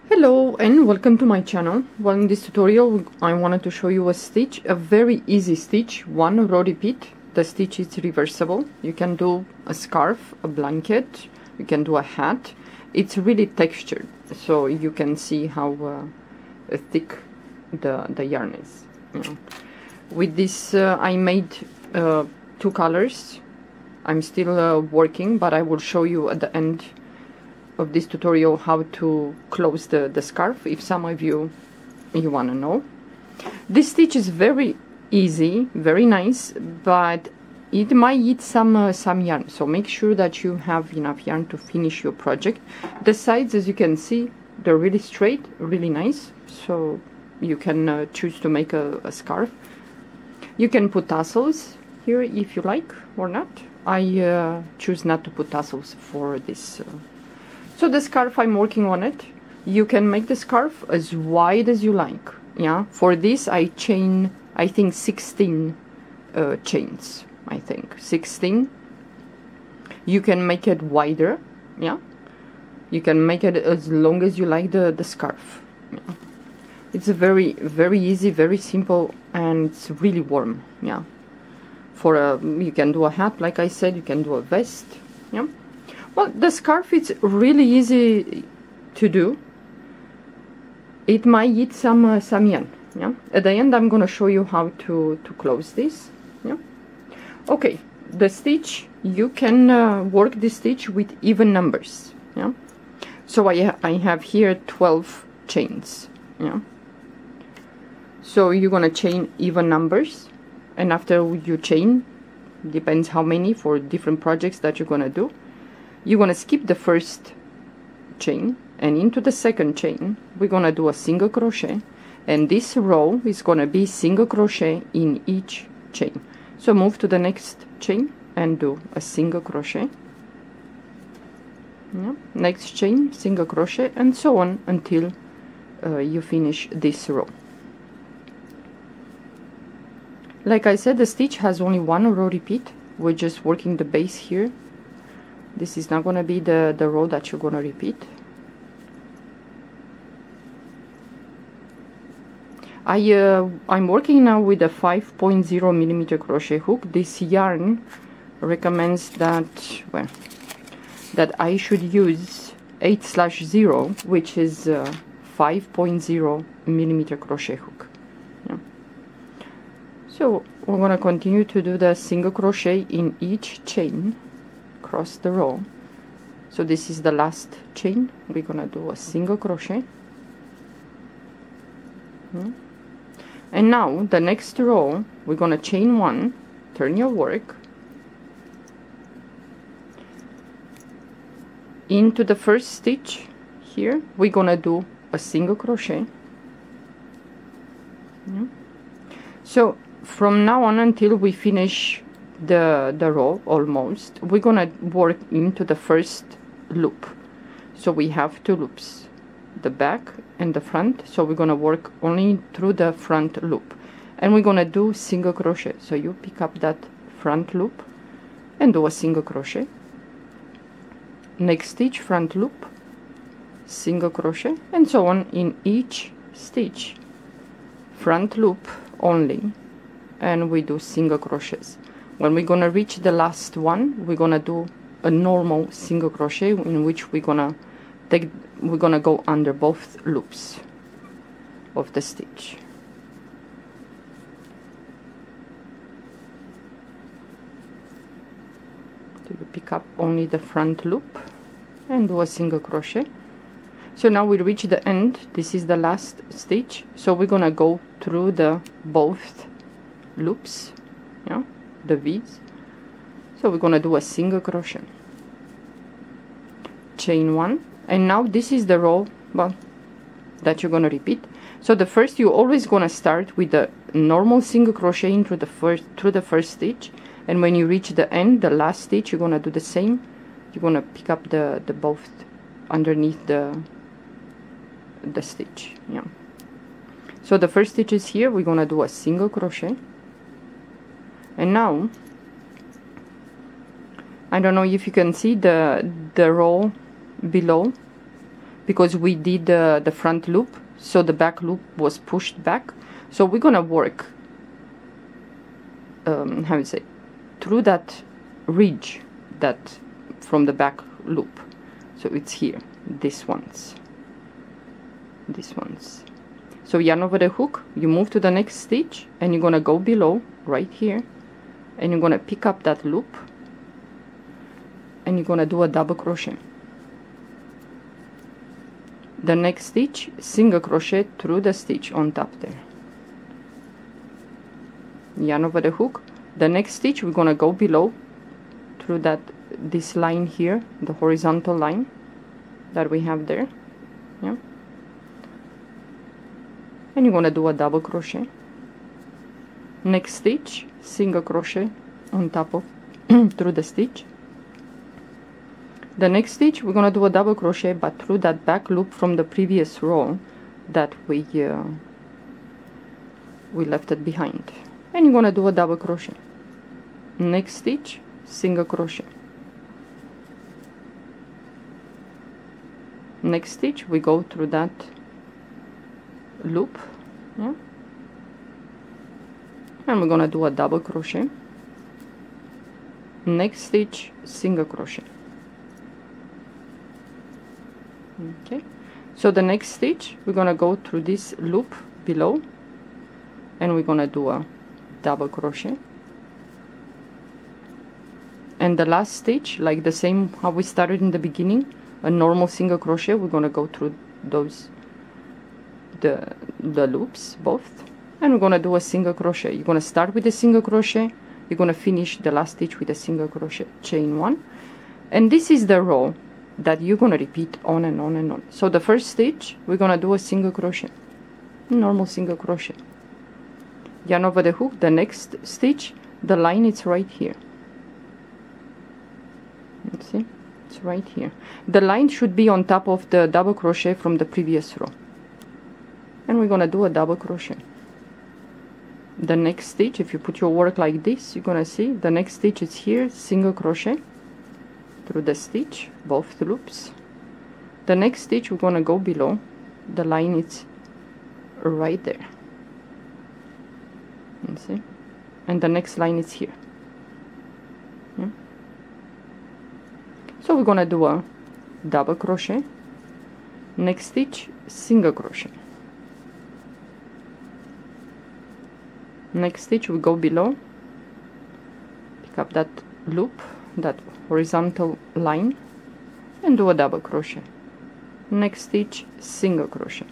Hello and welcome to my channel. Well, in this tutorial I wanted to show you a stitch, a very easy stitch, one row repeat. The stitch is reversible. You can do a scarf, a blanket, you can do a hat. It's really textured, so you can see how thick the yarn is. With this I made two colors. I'm still working, but I will show you at the end of this tutorial how to close the scarf if some of you want to know. This stitch is very easy, very nice, but it might eat some yarn, so make sure that you have enough yarn to finish your project. The sides, as you can see, they're really straight, really nice, so you can choose to make a scarf. You can put tassels here if you like or not. I choose not to put tassels for this. So the scarf, I'm working on it. You can make the scarf as wide as you like. Yeah, for this I chain, I think 16 chains. I think 16. You can make it wider. Yeah, you can make it as long as you like the scarf. Yeah. It's a very easy, very simple, and it's really warm. Yeah, for you can do a hat, like I said. You can do a vest. Yeah. Well, the scarf is really easy to do. It might eat some yarn. Yeah. At the end, I'm gonna show you how to close this. Yeah. Okay. The stitch, you can work the stitch with even numbers. Yeah. So I have here 12 chains. Yeah. So you're gonna chain even numbers, and after you chain, depends how many for different projects that you're gonna do. You're gonna skip the first chain, and into the second chain we're gonna do a single crochet, and this row is gonna be single crochet in each chain. So move to the next chain and do a single crochet. Yeah. Next chain, single crochet, and so on until you finish this row. Like I said, the stitch has only one row repeat. We're just working the base here. This is not going to be the row that you're going to repeat. I'm working now with a 5.0 millimeter crochet hook. This yarn recommends that, well, that I should use 8/0, which is 5.0 millimeter crochet hook. Yeah. So we're going to continue to do the single crochet in each chain across the row. So this is the last chain. We're gonna do a single crochet. And now the next row, we're gonna chain one, turn your work into the first stitch. Here we're gonna do a single crochet. So from now on until we finish the row almost, we're gonna work into the first loop. So we have two loops, the back and the front, so we're gonna work only through the front loop, and we're gonna do single crochet. So you pick up that front loop and do a single crochet. Next stitch, front loop, single crochet, and so on in each stitch. Front loop only, and we do single crochets. When we're gonna reach the last one, we're gonna do a normal single crochet in which we're gonna go under both loops of the stitch. So you pick up only the front loop and do a single crochet. So now we reach the end. This is the last stitch, so we're gonna go through the both loops. Yeah, the V's. So we're gonna do a single crochet, chain one, and now this is the row, well, that you're gonna repeat. So the first, you're always gonna start with the normal single crochet into the first stitch, and when you reach the end, the last stitch, you're gonna do the same. You're gonna pick up the both underneath the stitch. Yeah. So the first stitch is here. We're gonna do a single crochet. And now, I don't know if you can see the row below. because we did the front loop, so the back loop was pushed back. So we're gonna work how you say, through that ridge that from the back loop. So it's here, these ones. So yarn over the hook, you move to the next stitch, and you're gonna go below right here, and you're gonna pick up that loop, and you're gonna do a double crochet. The next stitch, single crochet through the stitch on top there. Yarn over the hook. The next stitch, we're gonna go below through this line here, the horizontal line that we have there. Yeah. And you're gonna do a double crochet. Next stitch, single crochet on top of through the stitch. The next stitch, we're gonna do a double crochet, but through that back loop from the previous row that we left it behind, and you're gonna do a double crochet. Next stitch, single crochet. Next stitch, we go through that loop, yeah, and we're gonna do a double crochet. Next stitch, single crochet. Okay, so the next stitch, we're gonna go through this loop below, and we're gonna do a double crochet. And the last stitch, like the same how we started in the beginning, a normal single crochet, we're gonna go through those the loops both, and we're gonna do a single crochet. You're gonna start with a single crochet, you're gonna finish the last stitch with a single crochet, chain one, and this is the row that you're gonna repeat on and on and on. So the first stitch, we're gonna do a single crochet, normal single crochet, yarn over the hook. The next stitch, the line is right here. Let's see, it's right here. The line should be on top of the double crochet from the previous row, and we're gonna do a double crochet. The next stitch, if you put your work like this, you're gonna see the next stitch is here, single crochet through the stitch, both loops. The next stitch, we're gonna go below, the line is right there, you see, and the next line is here. Yeah. So we're gonna do a double crochet. Next stitch, single crochet. Next stitch, we go below, pick up that loop, that horizontal line, and do a double crochet. Next stitch, single crochet.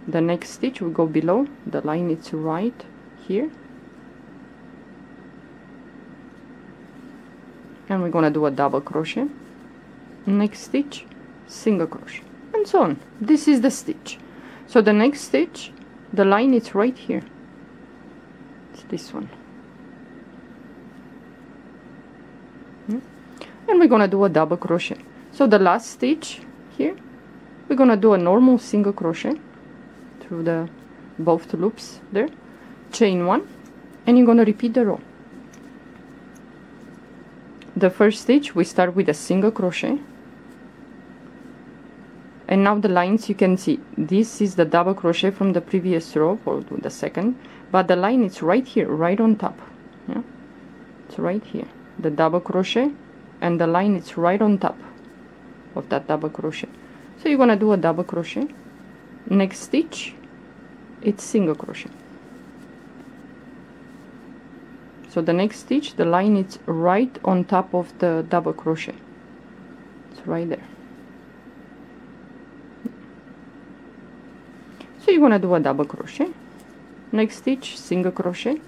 The next stitch, we go below, the line is right here, and we're gonna do a double crochet. Next stitch, single crochet, and so on. This is the stitch. So the next stitch, the line is right here, it's this one. And we're gonna do a double crochet. So the last stitch here, we're gonna do a normal single crochet through the both loops there, chain one, and you're gonna repeat the row. The first stitch, we start with a single crochet, and now the lines, you can see this is the double crochet from the previous row for the second, but the line is right here, right on top. Yeah, it's right here, the double crochet, and the line is right on top of that double crochet. So you're gonna do a double crochet. Next stitch, it's single crochet. So the next stitch, the line is right on top of the double crochet, it's right there. So you're gonna do a double crochet. Next stitch, single crochet.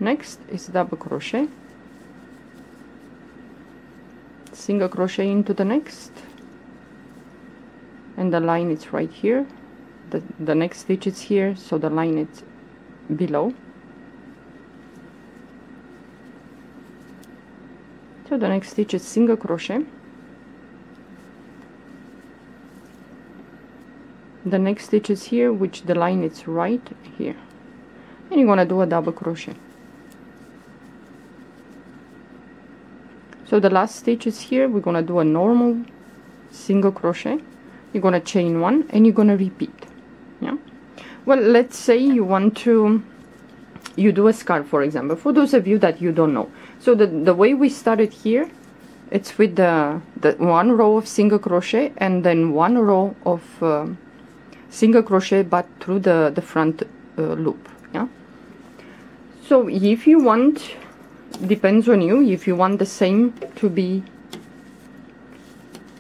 Next is double crochet, single crochet into the next, and the line is right here. The next stitch is here, so the line is below. So the next stitch is single crochet. The next stitch is here, which the line is right here, and you're gonna do a double crochet. So the last stitch is here, we're gonna do a normal single crochet, you're gonna chain 1 and you're gonna repeat. Yeah, well, let's say you want to do a scarf, for example, for those of you that you don't know. So the way we started here, it's with the 1 row of single crochet and then 1 row of single crochet but through the front loop. Yeah, so if you want, depends on you, if you want the same to be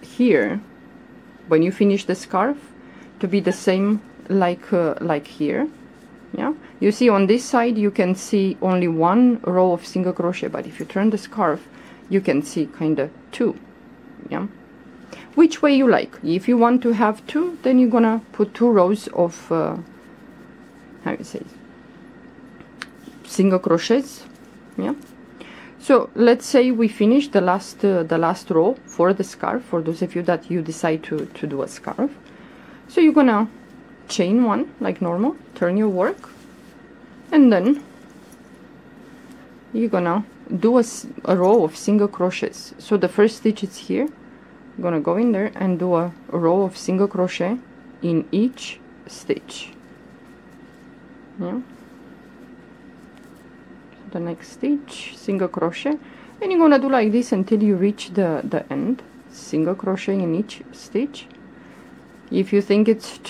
here when you finish the scarf, to be the same like here. Yeah, you see on this side you can see only 1 row of single crochet, but if you turn the scarf you can see kind of 2. Yeah, which way you like. If you want to have 2, then you're gonna put 2 rows of how you say, single crochets. Yeah, so let's say we finish the last row for the scarf, for those of you that you decide to do a scarf. So you're gonna chain 1 like normal, turn your work, and then you're gonna do a row of single crochets. So the first stitch is here, I'm gonna go in there and do a row of single crochet in each stitch. Yeah, the next stitch, single crochet, and you're gonna do like this until you reach the end, single crochet in each stitch. If you think it's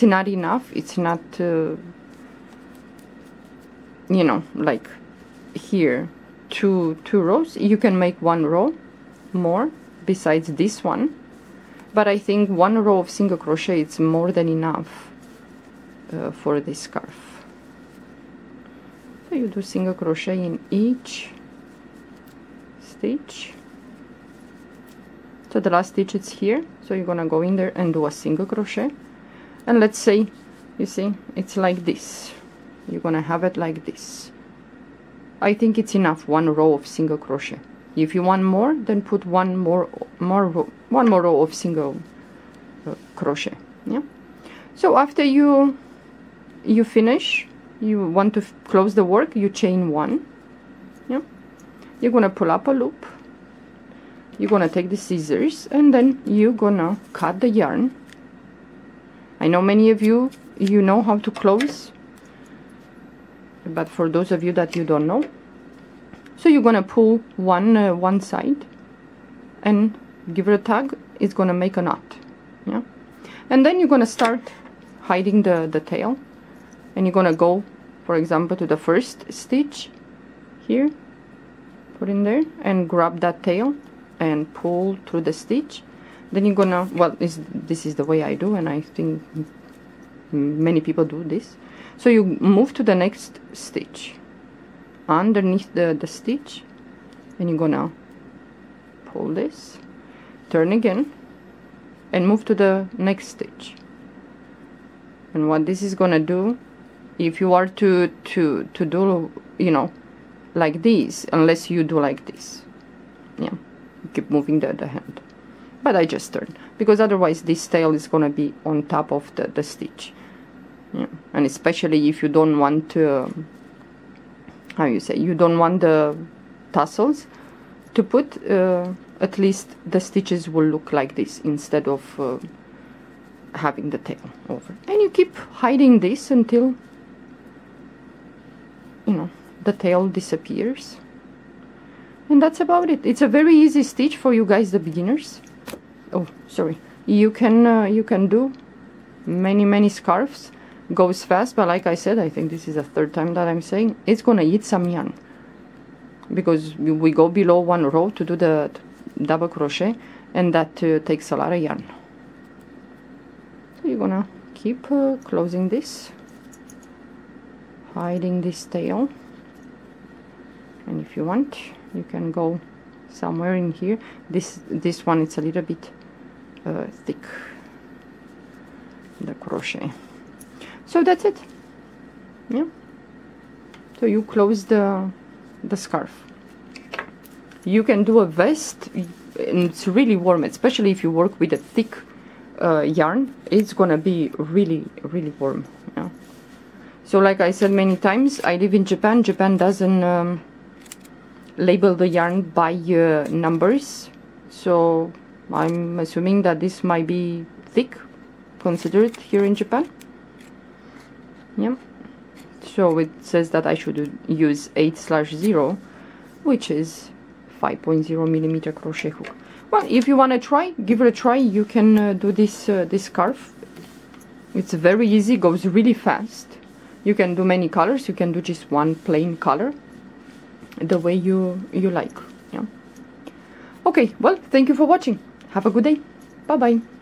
not enough, it's not you know, like here 2 rows, you can make 1 row more besides this one, but I think 1 row of single crochet is more than enough for this scarf. So you do single crochet in each stitch. So the last stitch is here, so you're gonna go in there and do a single crochet, and let's say, you see, it's like this, you're gonna have it like this. I think it's enough, 1 row of single crochet. If you want more, then put one more row of single crochet. Yeah, so after you finish, you want to close the work, you chain 1. Yeah, you're gonna pull up a loop, you're gonna take the scissors, and then you're gonna cut the yarn. I know many of you know how to close, but for those of you that you don't know, so you're gonna pull one side and give it a tug, it's gonna make a knot. Yeah, and then you're gonna start hiding the tail, and you're gonna go, for example, to the first stitch here, put in there and grab that tail and pull through the stitch. Then you're gonna, well, this is the way I do, and I think many people do this. So you move to the next stitch underneath the stitch, and you're gonna pull this, turn again, and move to the next stitch. And what this is gonna do, if you are to do, you know, like this, unless you do like this, yeah, you keep moving the hand, but I just turn, because otherwise this tail is gonna be on top of the stitch. Yeah, and especially if you don't want to, how you say, you don't want the tassels to put, at least the stitches will look like this instead of having the tail over. And you keep hiding this until, you know, the tail disappears. And that's about it. It's a very easy stitch for you guys, the beginners. Oh, sorry. You can do many scarves. Goes fast, but like I said, I think this is the 3rd time that I'm saying, it's gonna eat some yarn, because we go below 1 row to do the double crochet, and that takes a lot of yarn. So you're gonna keep closing this, hiding this tail, and if you want, you can go somewhere in here. This one, it's a little bit thick, the crochet. So that's it. Yeah, so you close the scarf. You can do a vest, and it's really warm, especially if you work with a thick yarn. It's gonna be really warm. Yeah, so like I said many times, I live in Japan. Japan doesn't label the yarn by numbers, so I'm assuming that this might be thick, considered here in Japan. Yeah. So it says that I should use 8/0, which is 5.0mm crochet hook. Well, if you want to try, give it a try. You can do this this scarf. It's very easy, goes really fast. You can do many colors. You can do just one plain color, the way you like. Yeah. Okay. Well, thank you for watching. Have a good day. Bye bye.